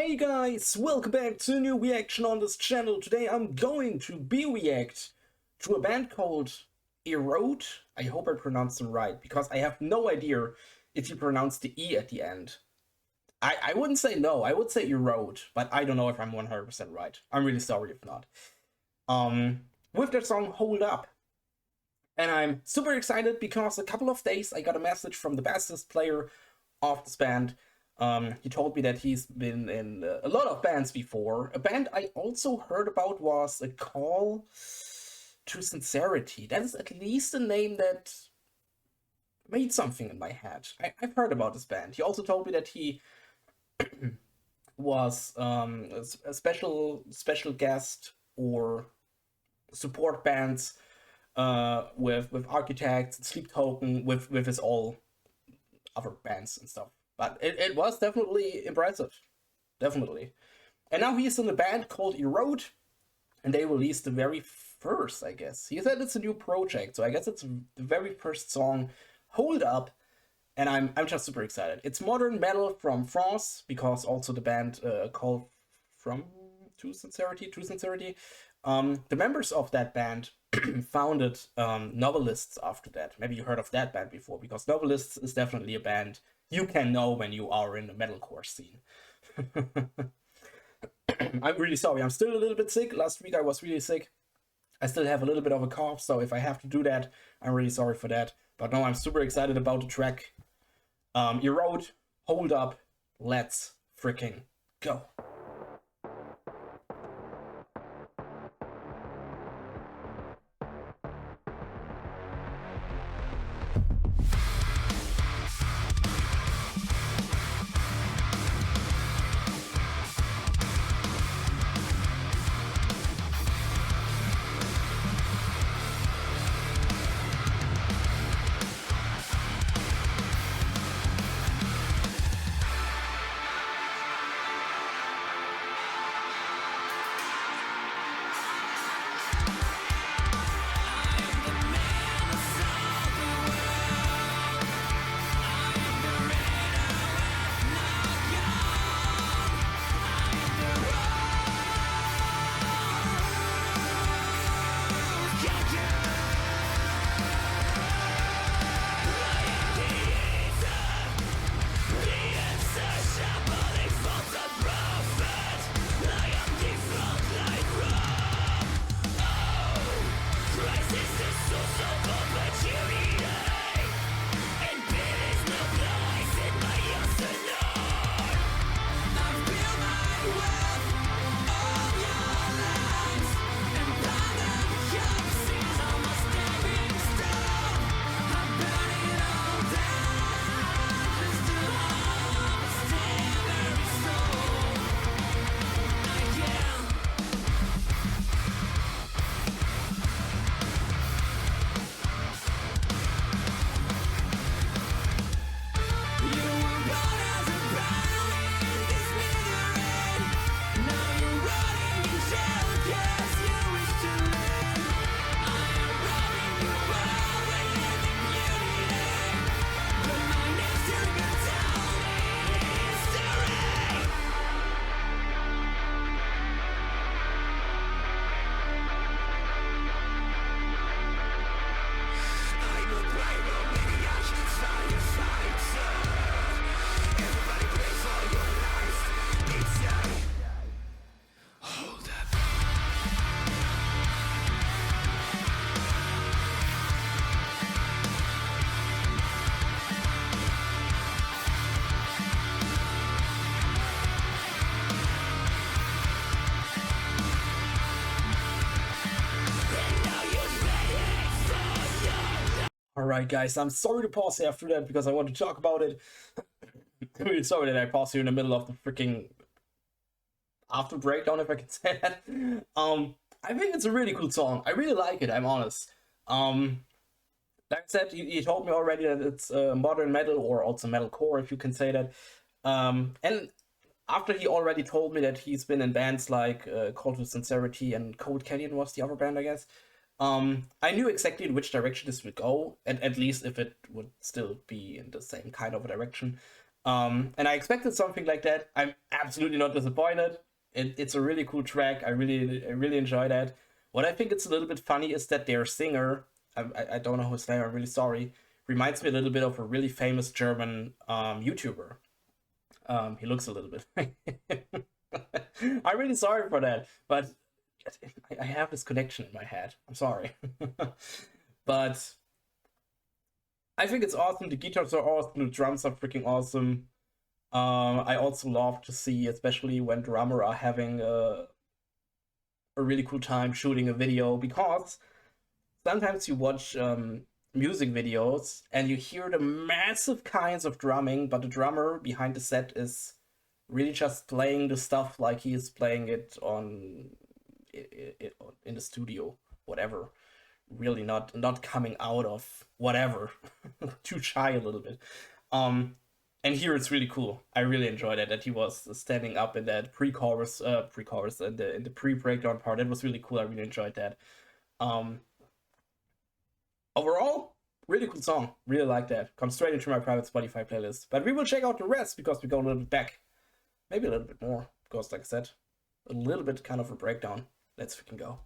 Hey guys, welcome back to a new reaction on this channel. Today I'm going to react to a band called Erode. I hope I pronounced them right, because I have no idea if you pronounce the E at the end. I wouldn't say no, I would say Erode, but I don't know if I'm 100% right. I'm really sorry if not. With their song Hold Up. And I'm super excited because a couple of days I got a message from the bassist player of this band. He told me that he's been in a lot of bands before. A band I also heard about was A Call to Sincerity. That is at least a name that made something in my head. I've heard about this band. He also told me that he was a special guest or support bands with Architects, Sleep Token, with his all other bands and stuff. But it was definitely impressive. Definitely. And now he's in a band called Erode, and they released the very first, I guess. He said it's a new project, so I guess it's the very first song, Hold Up, and I'm just super excited. It's modern metal from France, because also the band called From To Sincerity. The members of that band founded Novelists after that. Maybe you heard of that band before, because Novelists is definitely a band you can know when you are in the metalcore scene. I'm really sorry, I'm still a little bit sick. Last week I was really sick. I still have a little bit of a cough, so if I have to do that, I'm really sorry for that. But no, I'm super excited about the track. Erode, Hold Up, let's freaking go. Alright guys, I'm sorry to pause here after that because I want to talk about it. I'm really sorry that I paused here in the middle of the freaking after breakdown, if I can say that. I think it's a really cool song. I really like it, I'm honest. Like I said, you told me already that it's modern metal, or also metalcore, if you can say that. And after he already told me that he's been in bands like Call to Sincerity and Cold Canyon was the other band, I guess. I knew exactly in which direction this would go, and at least if it would still be in the same kind of a direction. And I expected something like that. I'm absolutely not disappointed. It's a really cool track. I really enjoy that. What I think it's a little bit funny is that their singer, I don't know his name, I'm really sorry, reminds me a little bit of a really famous German YouTuber. He looks a little bit. I'm really sorry for that, but I have this connection in my head. I'm sorry. But I think it's awesome. The guitars are awesome. The drums are freaking awesome. I also love to see, especially when drummer are having a really cool time shooting a video, because sometimes you watch music videos and you hear the massive kinds of drumming, but the drummer behind the set is really just playing the stuff like he is playing it on in the studio, whatever. Really not coming out of whatever, too shy a little bit. Um, and here it's really cool. I really enjoyed it that he was standing up in that pre-chorus in the pre-breakdown part. That was really cool. I really enjoyed that. Um, Overall, really cool song. Really like that. Comes straight into my private Spotify playlist. But we will check out the rest because we go a little bit back. Maybe a little bit more. Because like I said, a little bit kind of a breakdown. Let's freaking go.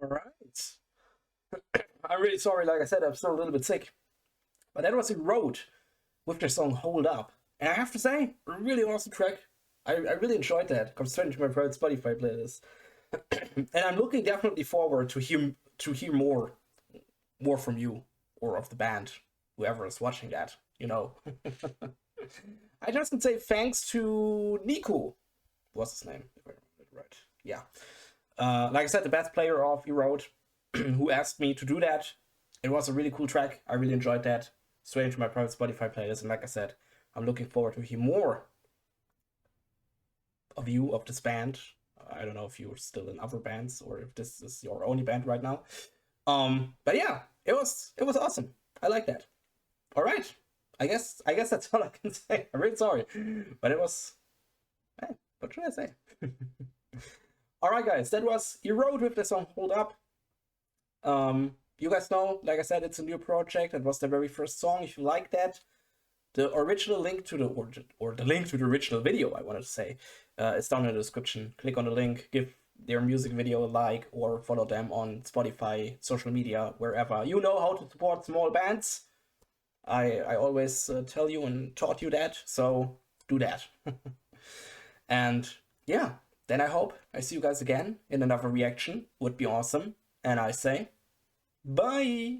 All right. I'm really sorry. Like I said, I'm still a little bit sick. But that was Erode with their song Hold Up. And I have to say, a really awesome track. I really enjoyed that. Comes straight into my private Spotify playlist. And I'm looking definitely forward to hear more from you or of the band, whoever is watching that, you know. I just can say thanks to Nico. What's his name? If I remember it right. Yeah. Like I said, the best player of Erode, who asked me to do that. It was a really cool track. I really enjoyed that. Straight into my private Spotify playlist. And like I said, I'm looking forward to hear more of you, of this band. I don't know if you're still in other bands or if this is your only band right now. But yeah, it was awesome. I like that. All right. I guess that's all I can say. I'm really sorry, but it was. What should I say? All right, guys, that was Erode with the song "Hold Up." You guys know, like I said, it's a new project. It was the very first song. If you like that, the original link to the link to the original video, I wanted to say, it's down in the description. Click on the link, give their music video a like, or follow them on Spotify, social media, wherever. You know how to support small bands. I always tell you and taught you that, so do that. And yeah, then I hope I see you guys again in another reaction. Would be awesome. And I say, bye!